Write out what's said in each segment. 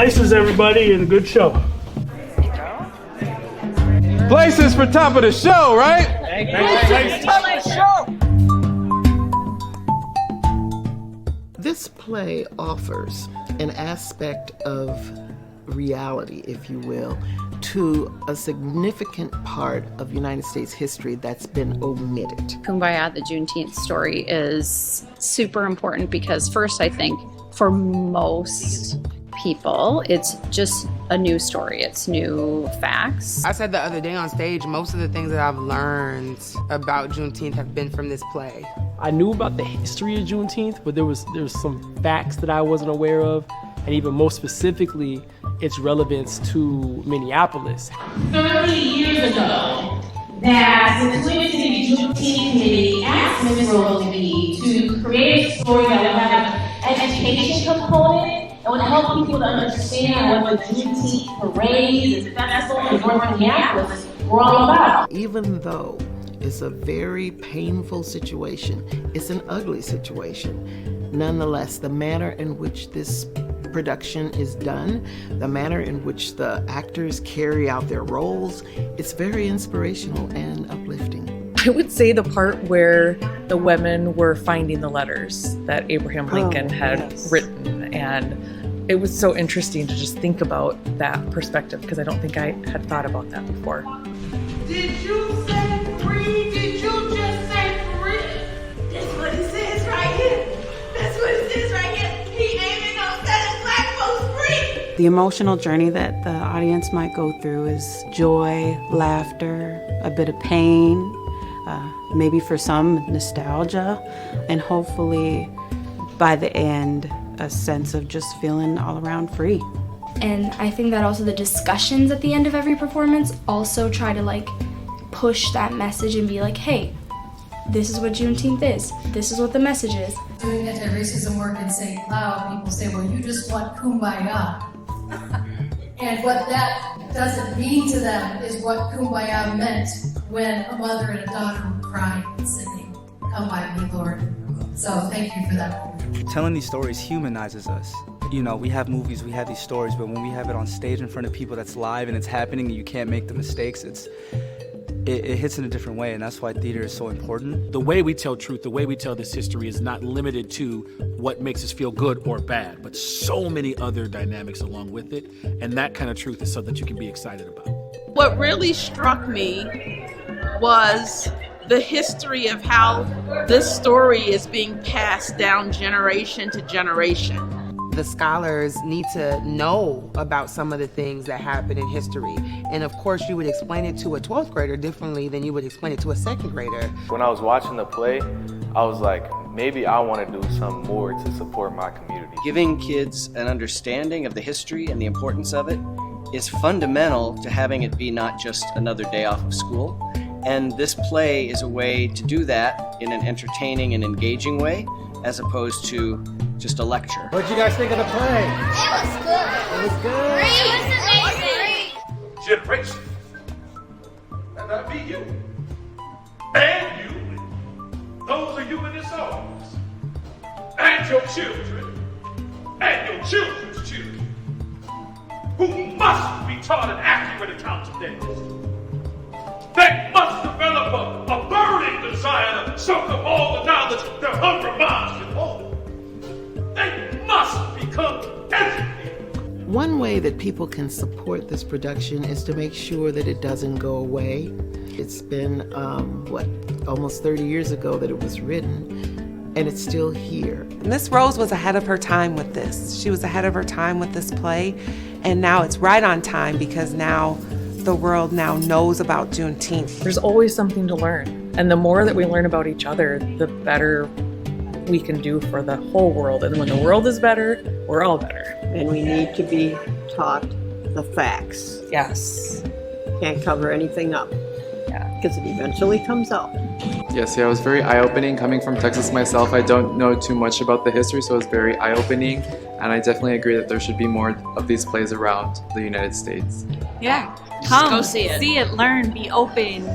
Places, everybody, and good show. Places for top of the show, right? Places, top of the show. This play offers an aspect of reality, if you will, to a significant part of United States history that's been omitted. Kumbayah, the Juneteenth story, is super important because first, I think, for most people, it's just a new story. It's new facts. I said the other day on stage, most of the things that I've learned about Juneteenth have been from this play. I knew about the history of Juneteenth, but there was some facts that I wasn't aware of, and even more specifically, its relevance to Minneapolis. 30 years ago, that the Twin City Juneteenth Committee asked Ms. Rose McGee to create a story that would have an education component and would help people to understand what the Juneteenth parades and festivals in North Minneapolis were all about. Even though it's a very painful situation, it's an ugly situation, nonetheless, the manner in which this production is done, the manner in which the actors carry out their roles, it's very inspirational and uplifting. I would say the part where the women were finding the letters that Abraham Lincoln had written, and it was so interesting to just think about that perspective because I don't think I had thought about that before. Did you say free? Did you just say free? That's what it says right here. That's what it says right here. He aiming on setting black folks free. The emotional journey that the audience might go through is joy, laughter, a bit of pain, maybe for some nostalgia, and hopefully by the end, a sense of just feeling all around free. And I think that also the discussions at the end of every performance also try to push that message and be like, hey, this is what Juneteenth is. This is what the message is. Doing anti-racism work in St. Cloud, people say, well, you just want Kumbayah. And what that doesn't mean to them is what Kumbayah meant when a mother and a daughter were crying and singing, "Come by me, Lord." So thank you for that. Telling these stories humanizes us. You know, we have movies, we have these stories, but when we have it on stage in front of people that's live and it's happening and you can't make the mistakes, it hits in a different way, and that's why theater is so important. The way we tell truth, the way we tell this history is not limited to what makes us feel good or bad, but so many other dynamics along with it, and that kind of truth is something that you can be excited about. What really struck me was the history of how this story is being passed down generation to generation. The scholars need to know about some of the things that happen in history. And of course, you would explain it to a 12th grader differently than you would explain it to a 2nd grader. When I was watching the play, I was like, maybe I want to do some more to support my community. Giving kids an understanding of the history and the importance of it is fundamental to having it be not just another day off of school. And this play is a way to do that in an entertaining and engaging way, as opposed to just a lecture. What'd you guys think of the play? It was good. It was good. It was amazing. Generation. And that be you. And you. Those are you in this office. And your children. And your children's children. Who must be taught an accurate account of things. They must develop a burning desire to soak up all the knowledge their hungry minds can hold. They must become educated. One way that people can support this production is to make sure that it doesn't go away. It's been, almost 30 years ago that it was written, and it's still here. Miss Rose was ahead of her time with this. She was ahead of her time with this play, and now it's right on time because now the world now knows about Juneteenth. There's always something to learn, and the more that we learn about each other, the better we can do for the whole world. And when the world is better, we're all better. And we need to be taught the facts. Yes. Can't cover anything up. Yeah. Because it eventually comes out. Yes, yeah, it was very eye-opening. Coming from Texas myself, I don't know too much about the history, so it was very eye-opening. And I definitely agree that there should be more of these plays around the United States. Yeah. Come, go see it, learn, be open,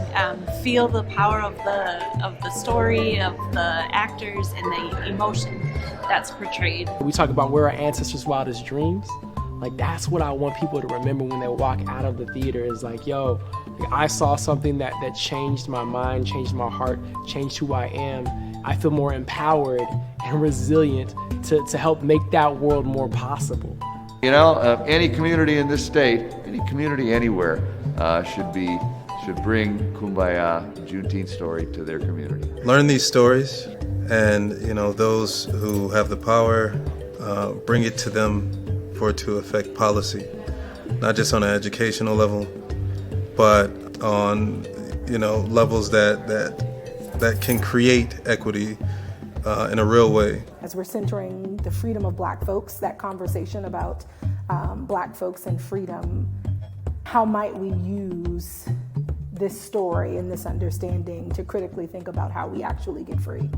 feel the power of the story, of the actors, and the emotion that's portrayed. We talk about where our ancestors' wildest dreams. Like, that's what I want people to remember when they walk out of the theater, is like, yo, like, I saw something that changed my mind, changed my heart, changed who I am. I feel more empowered and resilient to help make that world more possible. You know, any community in this state, any community anywhere, should bring Kumbayah, Juneteenth story to their community. Learn these stories, and those who have the power, bring it to them for it to affect policy, not just on an educational level, but on levels that can create equity in a real way. As we're centering the freedom of Black folks, that conversation about Black folks and freedom, how might we use this story and this understanding to critically think about how we actually get free?